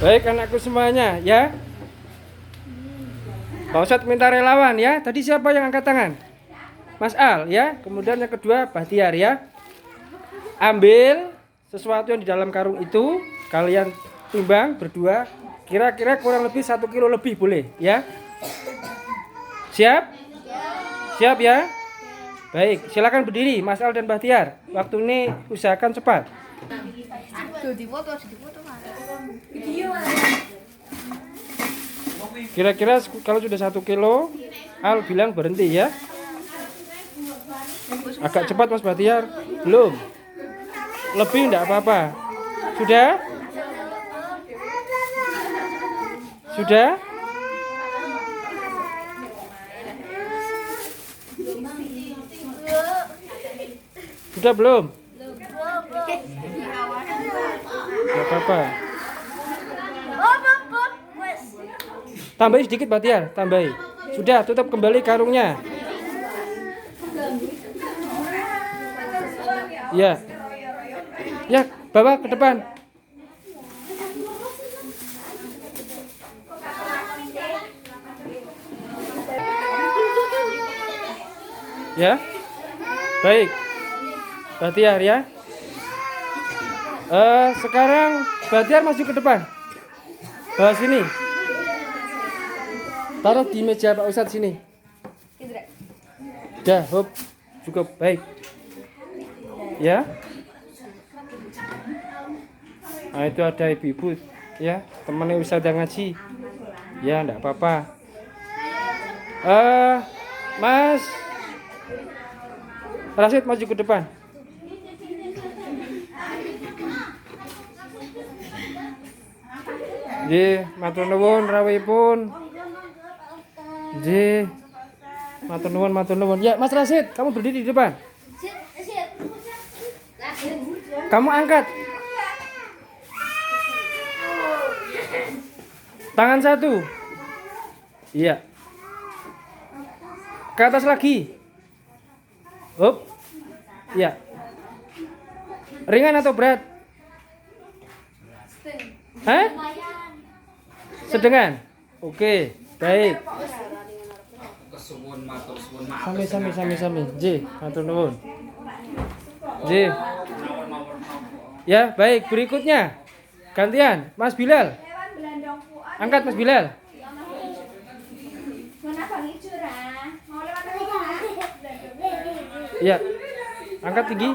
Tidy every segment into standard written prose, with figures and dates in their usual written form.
Baik anakku semuanya ya. Pak Ustadz minta relawan ya. Tadi siapa yang angkat tangan? Mas Al ya. Kemudian yang kedua Bahtiar ya. Ambil sesuatu yang di dalam karung itu. Kalian timbang berdua. Kira-kira kurang lebih 1 kilo lebih boleh ya. Siap? Siap ya. Baik, silakan berdiri Mas Al dan Bahtiar. Waktu ini usahakan cepat. Kira-kira kalau sudah 1 kilo, Al bilang berhenti ya. Agak cepat Mas Bahtiar. Belum. Lebih enggak apa-apa. Sudah? Sudah? Sudah belum? Enggak apa-apa. Tambahin sedikit Bahtiar, tambahin. Sudah, tutup kembali karungnya. Ya. Ya, bawa ke depan. Ya. Baik. Bahtiar ya. Sekarang Bahtiar maju ke depan. Bawa sini. Taruh di meja Pak Ustadz sini. Dah, hop. Cukup, baik. Ya. Nah, itu ada ibu-ibu ya, temannya Ustadz yang ngaji. Ya, enggak apa-apa. Mas Rasid maju ke depan. Nggih, matur nuwun rawuhipun. Nggih. Matur nuwun. Ya, Mas Rasid, kamu berdiri di depan. Kamu angkat. Tangan satu. Iya. Ke atas lagi. Hop. Iya. Ringan atau berat? Hah? Sedengan. Oke, baik. Sami. J, matur nuwun. J. Ya, baik. Berikutnya. Gantian, Mas Bilal. Angkat Mas Bilal. Ya. Angkat tinggi.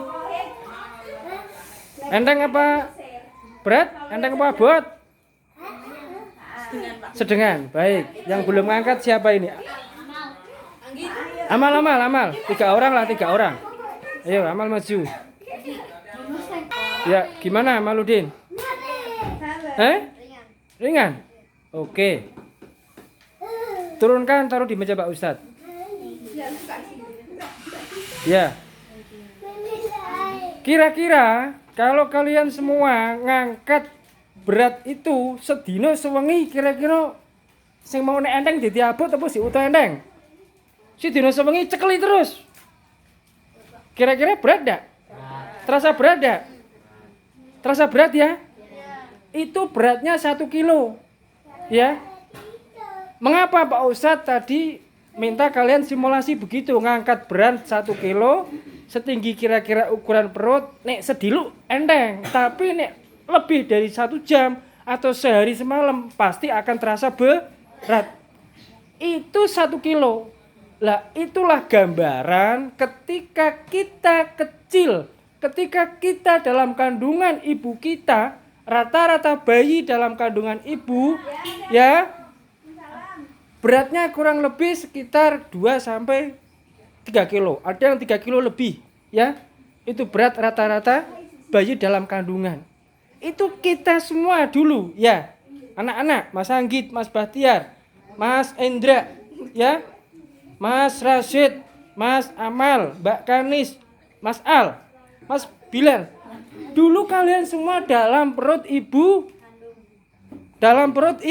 Enteng apa berat? Enteng apa bot? Sedengan. Baik. Yang belum angkat siapa ini? Amal. 3 orang lah, 3 orang. Ayo, Amal maju. Ya, gimana Maludin? Ringan. Oke. Turunkan, taruh di meja Pak Ustadz. Ya. Kira-kira kalau kalian semua ngangkat berat itu sedino sewengi, kira-kira sing mau nek enteng dadi abot apa si utuh enteng? Sedino sewengi cekeli terus. Kira-kira berat enggak? Terasa berat enggak? Terasa berat ya? Itu beratnya 1 kilo. Ya. Mengapa Pak Ustadz tadi minta kalian simulasi begitu, ngangkat berat 1 kilo setinggi kira-kira ukuran perut, nek sedilu enteng, tapi nek lebih dari 1 jam atau sehari semalam pasti akan terasa berat. Itu 1 kilo. Lah itulah gambaran ketika kita kecil, ketika kita dalam kandungan ibu kita, rata-rata bayi dalam kandungan ibu ya beratnya kurang lebih sekitar 2 sampai 3 kilo. Ada yang 3 kilo lebih ya. Itu berat rata-rata bayi dalam kandungan. Itu kita semua dulu ya. Anak-anak, Mas Anggit, Mas Bahtiar, Mas Endra ya. Mas Rasid, Mas Amal, Mbak Kanis, Mas Al, Mas Bilal. Dulu kalian semua dalam perut ibu. Dalam perut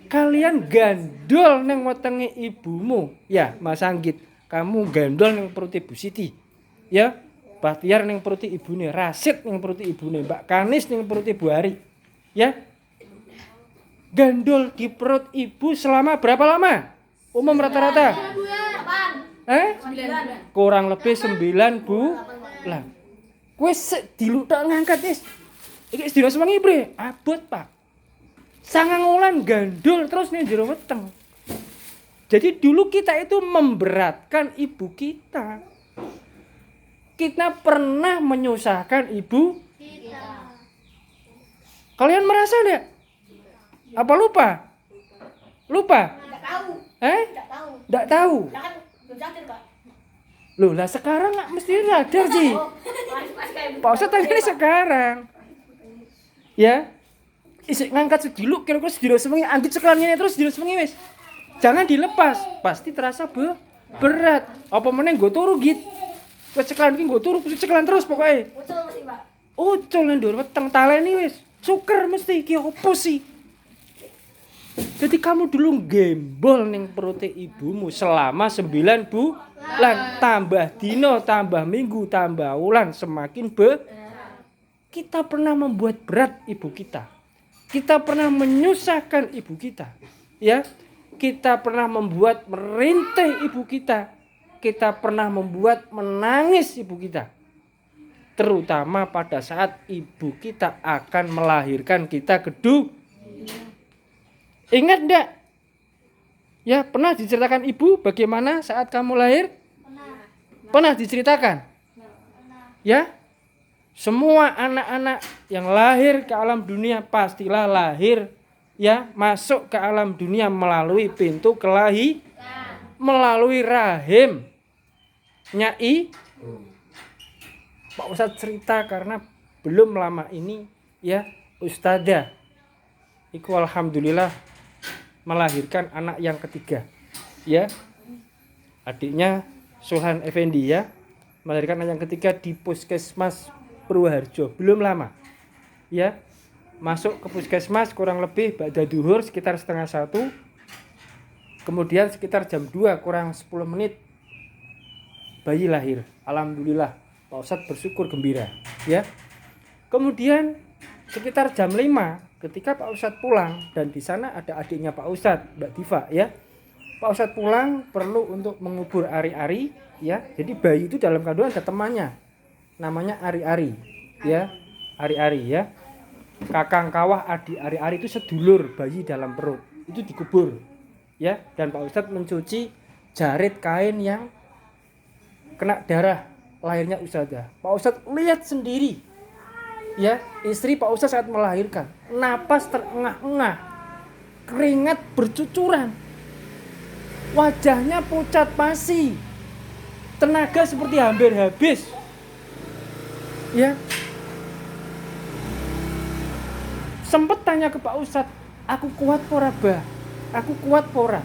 kalian gandol neng wetenge ibumu. Ya, Mas Anggit, kamu gandol neng perut Ibu Siti. Ya, Bahtiar neng perut ibune, Rasid neng perut ibune, Mbak Kanis neng perut Ibu Hari. Ya. Gandol di perut ibu selama berapa lama? Umum rata-rata? Kurang lebih 9 bulan. Kowe dilukak ngangkat wis. Iki sedina sewengi bre, abot Pak. 9 wulan gandul terus ning jero weteng. Jadi dulu kita itu memberatkan ibu kita. Kita pernah menyusahkan ibu kita. Kalian merasa enggak? Apa lupa? Lupa? Enggak tahu. Enggak tahu. Kan belum sadar, Pak. Loh, lah sekarang nggak mesti sadar sih. Pak Ustadz tanya sekarang. Ya. Isik ngangkat sediluk kira-kira sediluk semengi anggit sekelan ini terus sediluk semengi wis. Jangan dilepas, pasti terasa berat. Apa meneh nggo turu git. Wis sekelan iki nggo turu sekelan terus pokoknya. Ucul mesti, Pak. Ucul nang ndur weteng taleni wis. Suker mesti iki opo sih? Jadi kamu dulu gembol ning perut ibumu selama 9 bulan, tambah dino, tambah minggu, tambah wulan, semakin kita pernah membuat berat ibu kita. Kita pernah menyusahkan ibu kita. Ya. Kita pernah membuat merintih ibu kita. Kita pernah membuat menangis ibu kita. Terutama pada saat ibu kita akan melahirkan kita kedua. Ingat enggak? Ya, pernah diceritakan ibu bagaimana saat kamu lahir? Pernah diceritakan? Ya? Semua anak-anak yang lahir ke alam dunia pastilah lahir ya, masuk ke alam dunia melalui pintu kelahiran, melalui rahim. Nyai Pak Ustadz cerita karena belum lama ini ya, Ustadzah iku alhamdulillah melahirkan anak yang ketiga. Ya. Adiknya Suhan Effendi ya, melahirkan anak yang ketiga di Puskesmas Purwoharjo belum lama. Ya. Masuk ke puskesmas kurang lebih ba'da duhur sekitar 12:30. Kemudian sekitar jam 2 kurang 10 menit bayi lahir. Alhamdulillah, Pak Ustadz bersyukur gembira, ya. Kemudian sekitar jam 5 ketika Pak Ustadz pulang dan di sana ada adiknya Pak Ustadz, Mbak Diva, ya. Pak Ustadz pulang perlu untuk mengubur ari-ari, ya. Jadi bayi itu dalam kandungan ada temannya, namanya ari-ari, ya. Ari-ari, ya. Kakang kawah adik ari-ari itu sedulur bayi dalam perut, itu dikubur, ya. Dan Pak Ustadz mencuci jarit kain yang kena darah lahirnya Ustadzah. Pak Ustadz lihat sendiri, ya, istri Pak Ustadz saat melahirkan, napas terengah-engah, keringat bercucuran, wajahnya pucat pasi, tenaga seperti hampir habis, ya. Sempet tanya ke Pak Ustadz, aku kuat pora bah, aku kuat pora,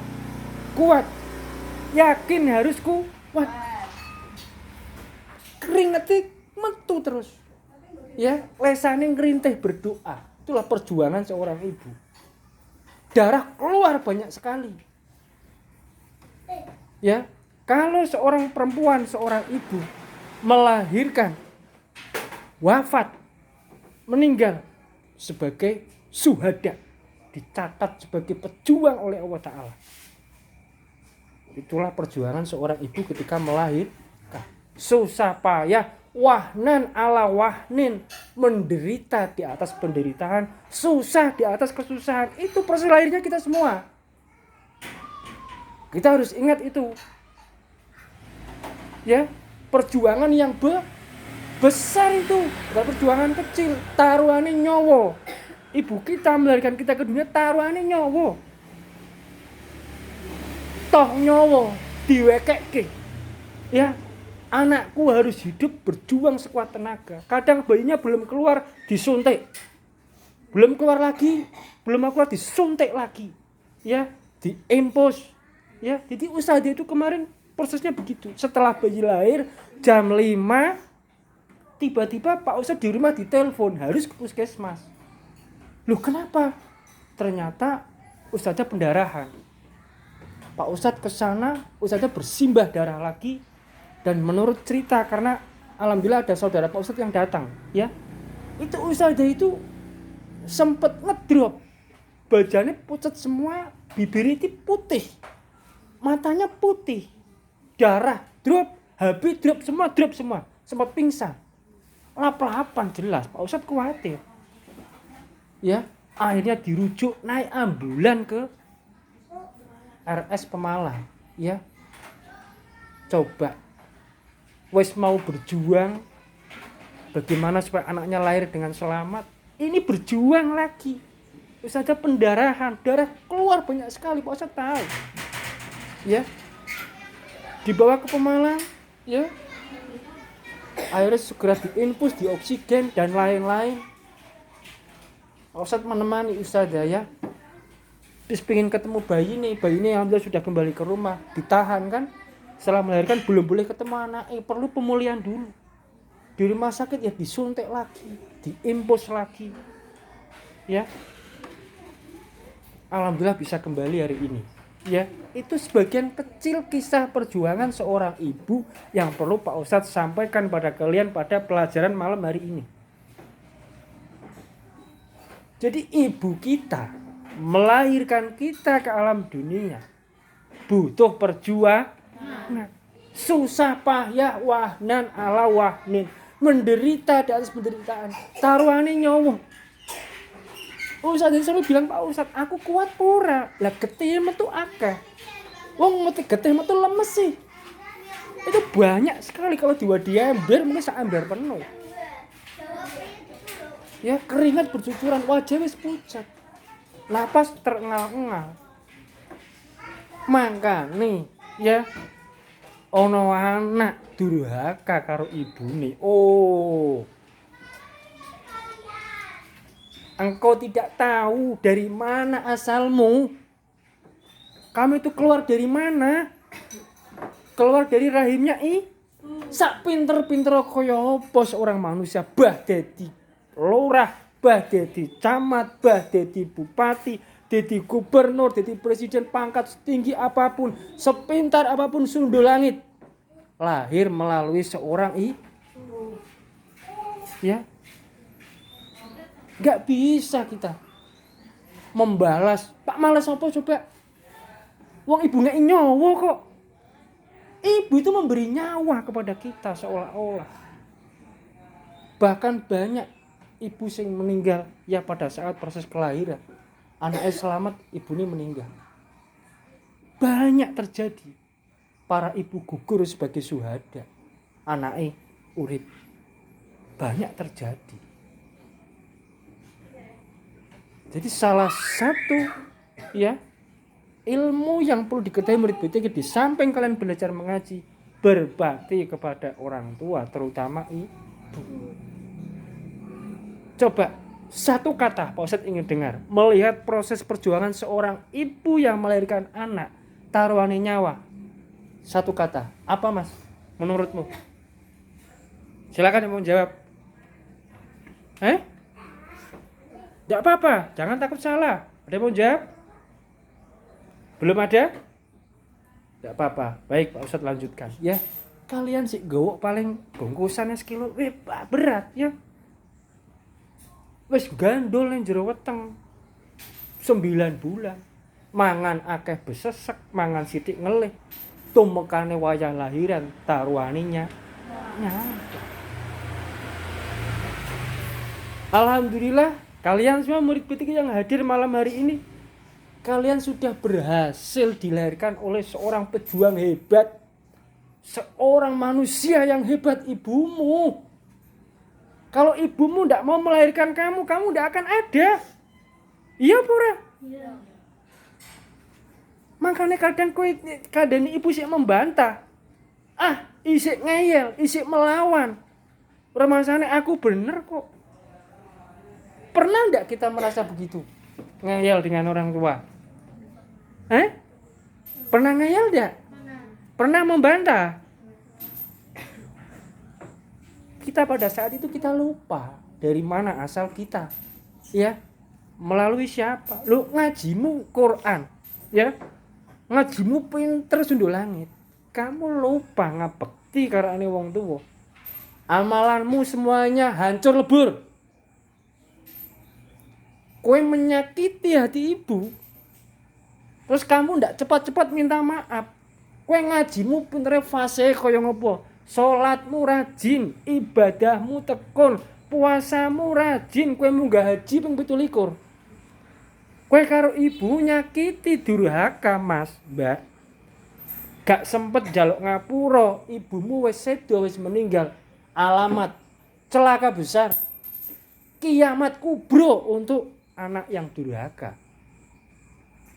kuat, yakin harus kuat, keringetnya metu terus. Ya, lesane ngerintih berdoa. Itulah perjuangan seorang ibu. Darah keluar banyak sekali. Ya, kalau seorang perempuan, seorang ibu melahirkan, wafat, meninggal sebagai syuhada, dicatat sebagai pejuang oleh Allah Ta'ala. Itulah perjuangan seorang ibu ketika melahirkan. Susah payah, wahnan ala wahnin, menderita di atas penderitaan, susah di atas kesusahan. Itu proses lahirnya kita semua. Kita harus ingat itu. Ya, perjuangan yang besar itu, bukan perjuangan kecil. Taruhane nyawa. Ibu kita melahirkan kita ke dunia, taruhane nyawa. Toh nyawa diwekekke. Ya, anakku harus hidup berjuang sekuat tenaga. Kadang bayinya belum keluar disuntik. Belum keluar lagi, belum keluar disuntik lagi. Ya, diimpos. Ya, jadi usaha dia itu kemarin prosesnya begitu. Setelah bayi lahir jam 5 tiba-tiba Pak Ustadz di rumah ditelepon harus ke puskesmas. Loh, kenapa? Ternyata Ustadznya pendarahan. Pak Ustadz ke sana, Ustadznya bersimbah darah lagi. Dan menurut cerita, karena alhamdulillah ada saudara Pak Ustadz yang datang, ya, itu Ustadzah itu sempet ngedrop. Bajane pucet semua, bibirnya putih. Matanya putih. Darah drop, habis drop semua. Sempat pingsan. Lap-lapan jelas, Pak Ustadz khawatir. Ya, akhirnya dirujuk naik ambulan ke RS Pemalang. Ya. Coba wes mau berjuang bagaimana supaya anaknya lahir dengan selamat, ini berjuang lagi. Terus ada pendarahan, darah keluar banyak sekali, Pak Ustadz tahu. Ya. Dibawa ke Pemalang, ya. Akhirnya segera diinfus, dioksigen dan lain-lain. Pak Ustadz menemani Ustazah, ya. Terus pengen ketemu bayi nih alhamdulillah sudah kembali ke rumah, ditahan kan. Setelah melahirkan belum boleh ketemu anak, perlu pemulihan dulu. Di rumah sakit ya disuntik lagi, diimpus lagi. Ya. Alhamdulillah bisa kembali hari ini. Ya, itu sebagian kecil kisah perjuangan seorang ibu yang perlu Pak Ustadz sampaikan pada kalian pada pelajaran malam hari ini. Jadi ibu kita melahirkan kita ke alam dunia butuh perjuangan. Susah payah wahnan ala wahnin, menderita di atas penderitaan, taruhane nyawa. Ustadz selalu bilang, Pak Ustadz, aku kuat pura. Lah getih metu akeh. Wong mesti getih metu lemes sih. Itu banyak sekali kalau diwadi ember mungkin sak ember penuh. Ya, keringat bercucuran, wajah wis pucat. Napas terengal-engal. Makane, ya, ono anak durhaka karo ibune. Oh. Engkau tidak tahu dari mana asalmu. Kamu itu keluar dari mana? Keluar dari rahimnya sak pinter-pinter kaya apa seorang manusia, bah dadi lurah, bah dadi camat, bah dadi bupati, dadi gubernur, dadi presiden, pangkat setinggi apapun, sepintar apapun sundul langit. Lahir melalui seorang ibu. Ya. Gak bisa kita membalas. Pak malas apa coba? Wong ibu gak nyawa kok. Ibu itu memberi nyawa kepada kita seolah-olah. Bahkan banyak ibu yang meninggal ya pada saat proses kelahiran. Anaknya selamat, ibu ini meninggal. Banyak terjadi. Para ibu gugur sebagai syuhada. Anaknya urip. Banyak terjadi. Jadi salah satu ya ilmu yang perlu diketahui murid BTG di samping kalian belajar mengaji, berbakti kepada orang tua, terutama ibu. Coba satu kata Pak Ustadz ingin dengar, melihat proses perjuangan seorang ibu yang melahirkan anak, taruhannya nyawa. Satu kata, apa Mas? Menurutmu? Silakan yang mau jawab. Tidak apa-apa, jangan takut salah. Ada yang mau jawab? Belum ada? Tidak apa-apa. Baik, Pak Ustadz lanjutkan. Ya, kalian sih gowok paling bungkusannya sekilo, berat ya. Wes gandol yang jero weteng 9 bulan. Mangan akeh besesek, mangan sitik ngelih. Tumekane wayah lahiran, taruhaninya nyampe. Alhamdulillah. Kalian semua murid BTG yang hadir malam hari ini, kalian sudah berhasil dilahirkan oleh seorang pejuang hebat, seorang manusia yang hebat, ibumu. Kalau ibumu tidak mau melahirkan kamu tidak akan ada. Iya pura? Iya. Makanya kadang ibu sih membantah. Isik ngeyel, isik melawan. Permasalahannya aku bener kok. Pernah enggak kita merasa begitu? Ngeyel dengan orang tua? Pernah ngeyel enggak? Pernah membantah? Kita pada saat itu kita lupa dari mana asal kita. Ya. Melalui siapa? Lu ngajimu Quran, ya. Ngajimu pinter sundul langit. Kamu lupa ngabekti karena wong tuwa. Amalanmu semuanya hancur lebur. kowe menyakiti hati ibu, terus kamu ndak cepat-cepat minta maaf, kowe ngajimu pintere fase kaya ngopo? Salatmu rajin, ibadahmu tekun, puasamu rajin, kowe munggah haji ping 17. Kowe karo ibu nyakiti durhaka, Mas, Mbak. Gak sempet jaluk ngapura, ibumu wis sedo, wis meninggal. Alamat celaka besar. Kiamat kubro untuk anak yang durhaka.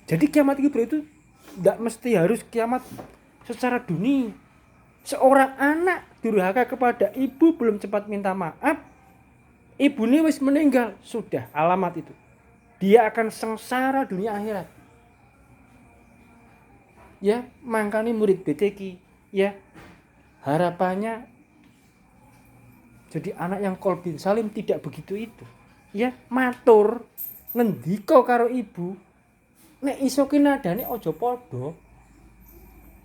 Jadi kiamat kubro itu tidak mesti harus kiamat secara dunia. Seorang anak durhaka kepada ibu belum cepat minta maaf, ibunya wis meninggal, sudah alamat itu. Dia akan sengsara dunia akhirat. Ya, makanya murid BTQ, ya, harapannya jadi anak yang qalbin salim tidak begitu itu. Ya, matur ngendika karo ibu, nek iso ki nadane aja padha.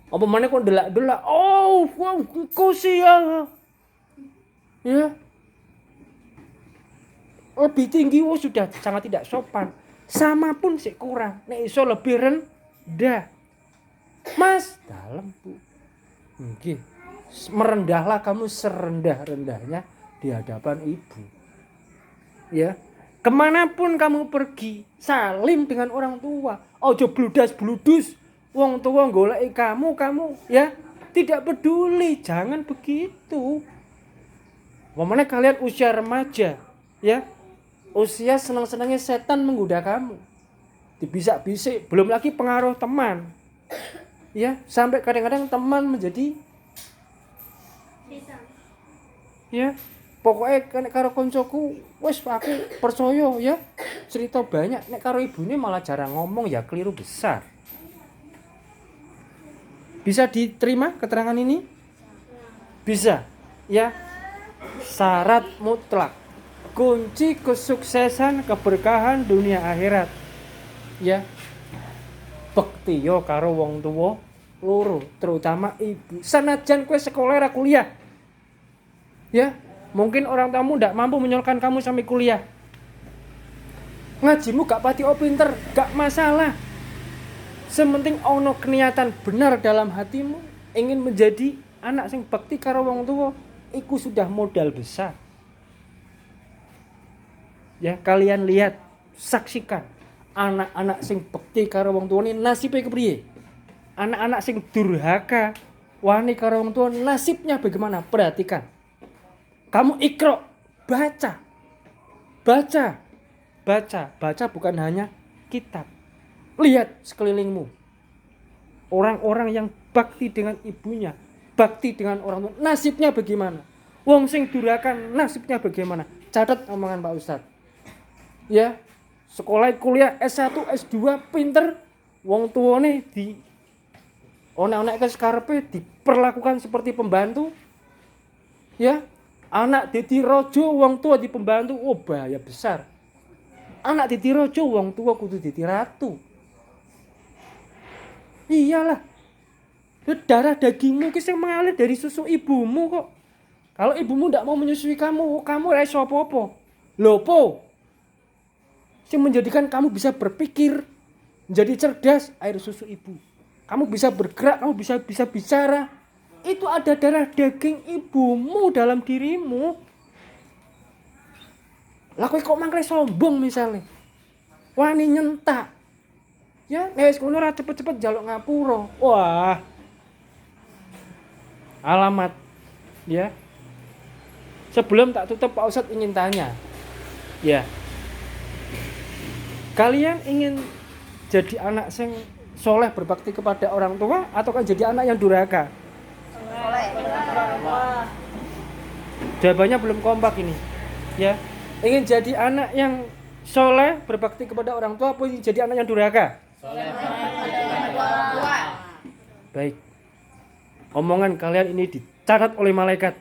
Apa meneh kok delak-delak, oh, kasihan. Ya. Lebih tinggi sudah sangat tidak sopan. Sama pun sih kurang. Nek iso lebih rendah. Mas, dalam Bu. Nggih. Merendahlah kamu serendah-rendahnya di hadapan ibu. Ya. Kemanapun kamu pergi, salim dengan orang tua. Ojo bludas-bludus. Wong tua goleki kamu ya tidak peduli. Jangan begitu. Wamane kalian usia remaja, ya. Usia senang-senangnya setan menggoda kamu. Dibisik-bisik, belum lagi pengaruh teman. Ya, sampai kadang-kadang teman menjadi ya, pokoknya nek karo koncoku wis aku percaya ya. Cerita banyak, nek karo ibune malah jarang ngomong, ya keliru besar. Bisa diterima keterangan ini? Bisa, ya. Syarat mutlak kunci kesuksesan keberkahan dunia akhirat, ya, bekti yo karo wong tuwa loro, terutama ibu. Sanajan kowe sekolah ra kuliah, ya, mungkin orang tamu ndak mampu menyolkan kamu sampai kuliah, ngajimu gak pati pinter, gak masalah. Sementing ono keniatan benar dalam hatimu ingin menjadi anak sing bekti karo wong tuwa, iku sudah modal besar. Ya, kalian lihat, saksikan anak-anak sing bekti karo wong tuane nasibe kepriye? Anak-anak sing durhaka wani karo wong tua nasibnya bagaimana? Perhatikan. Kamu ikra, baca. Baca bukan hanya kitab. Lihat sekelilingmu. Orang-orang yang bakti dengan ibunya, bakti dengan orang tua, nasibnya bagaimana? Wong sing durhaka nasibnya bagaimana? Catat omongan Pak Ustadz. Ya, sekolah kuliah S1, S2 pinter, wong tuane di onek-onek ke karepe diperlakukan seperti pembantu. Ya, anak dadi raja, wong tua di pembantu, oh bahaya besar. Anak dadi raja, wong tua kudu dadi ratu. Iyalah. Darah dagingmu ki sing mengalir dari susu ibumu kok. Kalau ibumu ndak mau menyusui kamu ora iso apa-apa. Lho po? Yang menjadikan kamu bisa berpikir, menjadi cerdas, air susu ibu. Kamu bisa bergerak, kamu bisa bicara. Itu ada darah daging ibumu dalam dirimu. Lah kowe kok mangkle sombong misalnya. Wani nyentak. Ya, nek wis ngono ora cepet-cepet njaluk ngapura. Wah. Alamat. Ya. Sebelum tak tutup Pak Ustadz ingin tanya. Ya. Kalian ingin jadi anak yang soleh berbakti kepada orang tua atau kan jadi anak yang durhaka? Soleh. Jawabannya belum kompak ini. Ya, ingin jadi anak yang soleh berbakti kepada orang tua atau ingin jadi anak yang durhaka? Soleh. Baik. Omongan kalian ini dicatat oleh malaikat,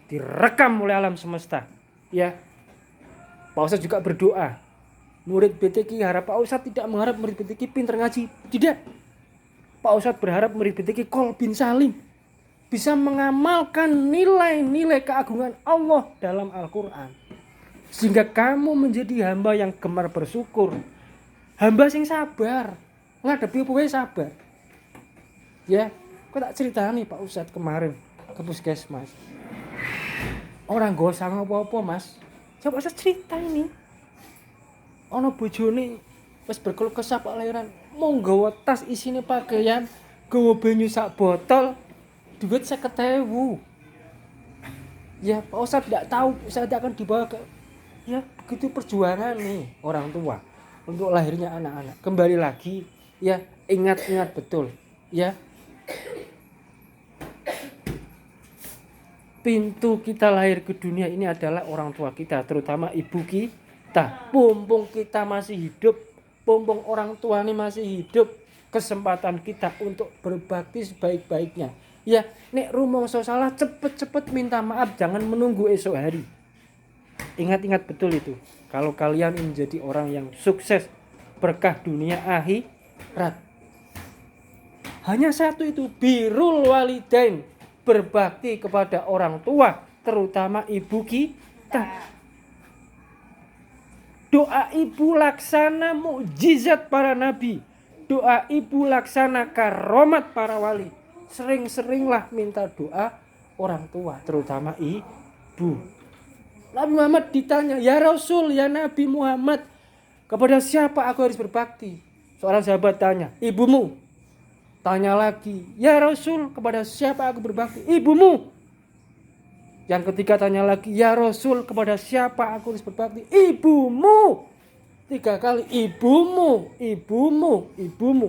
direkam oleh alam semesta. Ya. Pak Ustadz juga berdoa. Murid BTQ harap Pak Ustadz tidak mengharap murid BTQ pintar ngaji. Tidak. Pak Ustadz berharap murid BTQ qalbin salim. Bisa mengamalkan nilai-nilai keagungan Allah dalam Al-Quran. Sehingga kamu menjadi hamba yang gemar bersyukur. Hamba sing sabar. Ngadepi apa wae sabar. Ya, kok tak ceritani Pak Ustadz kemarin ke puskesmas. Orang gosang apa-apa, Mas. Coba saya cerita ini. Ono bojone wis berkeluh kesah Pak lahiran, mau nggawa tas isine pakaian, gawa banyu sak botol, duit 50.000. Ya, Pak Ustadz tidak tahu saya akan dibawa ke, ya begitu perjuangan nih orang tua untuk lahirnya anak-anak. Kembali lagi, ya ingat-ingat betul, ya pintu kita lahir ke dunia ini adalah orang tua kita, terutama ibu kita. Mumpung kita masih hidup, mumpung orang tua ini masih hidup, kesempatan kita untuk berbakti sebaik-baiknya. Ya, nek rumangsa salah cepet-cepet minta maaf, jangan menunggu esok hari. Ingat-ingat betul itu. Kalau kalian menjadi orang yang sukses, berkah dunia akhirat. Hanya satu itu, birrul walidain, berbakti kepada orang tua, terutama ibu kita. Doa ibu laksana mukjizat para nabi. Doa ibu laksana karomat para wali. Sering-seringlah minta doa orang tua, terutama ibu. Nabi Muhammad ditanya, ya Rasul, ya Nabi Muhammad, kepada siapa aku harus berbakti? Seorang sahabat tanya, ibumu. Tanya lagi, ya Rasul, kepada siapa aku berbakti? Ibumu. Yang ketiga tanya lagi, ya Rasul, kepada siapa aku harus berbakti? Ibumu. 3 kali, ibumu, ibumu, ibumu.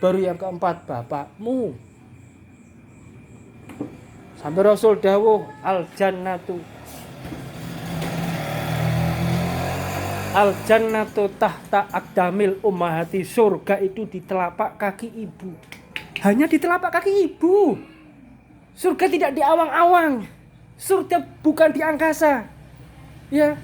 Baru yang keempat, bapakmu. Sampai Rasul dawuh, Al-jannatu tahta aqdamil ummahati. Surga itu di telapak kaki ibu. Hanya di telapak kaki ibu. Surga tidak di awang-awang. Surga bukan di angkasa. Ya.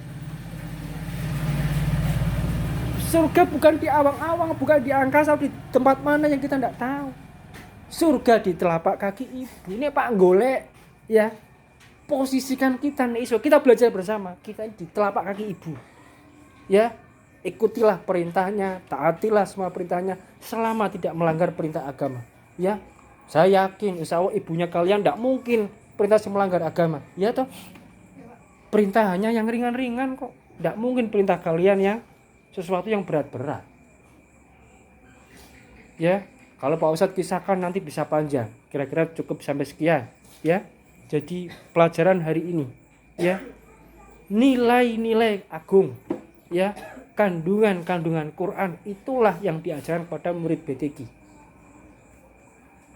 Surga bukan di awang-awang, bukan di angkasa, di tempat mana yang kita tidak tahu. Surga di telapak kaki ibu. Ini Pak golek, ya. Posisikan kita nih, kita belajar bersama. Kita di telapak kaki ibu. Ya, ikutilah perintahnya, taatilah semua perintahnya selama tidak melanggar perintah agama. Ya, saya yakin insya Allah ibunya kalian tidak mungkin perintah melanggar agama. Ya toh, perintah hanya yang ringan-ringan kok. Tidak mungkin perintah kalian yang sesuatu yang berat-berat. Ya, kalau Pak Ustadz kisahkan nanti bisa panjang. Kira-kira cukup sampai sekian. Ya, jadi pelajaran hari ini, ya, nilai-nilai agung. Ya, kandungan-kandungan Quran itulah yang diajarkan pada murid BTQ.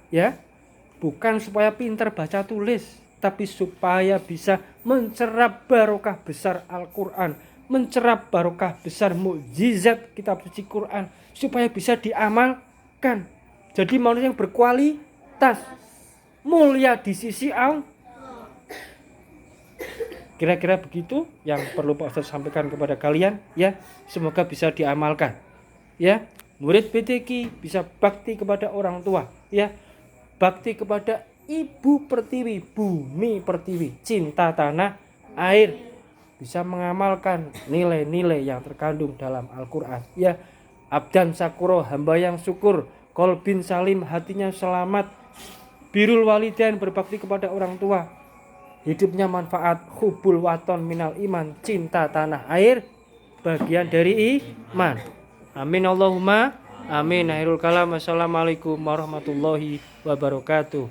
Ya, bukan supaya pintar baca tulis, tapi supaya bisa mencerap barokah besar Al-Quran, mencerap barokah besar mukjizat kitab suci Quran, supaya bisa diamalkan. Jadi manusia yang berkualitas, mulia di sisi Allah. Kira-kira begitu yang perlu Pak Ustadz sampaikan kepada kalian, ya. Semoga bisa diamalkan. Ya, murid BTQ bisa bakti kepada orang tua, ya. Bakti kepada ibu pertiwi, bumi pertiwi, cinta tanah air, bisa mengamalkan nilai-nilai yang terkandung dalam Al-Qur'an, ya. Abdan sakuro, hamba yang syukur, kolbin salim, hatinya selamat, birrul walidain, berbakti kepada orang tua, hidupnya manfaat, hubul waton minal iman, cinta tanah air, bagian dari iman. Amin Allahumma amin. Akhirul kalam. Wassalamualaikum warahmatullahi wabarakatuh.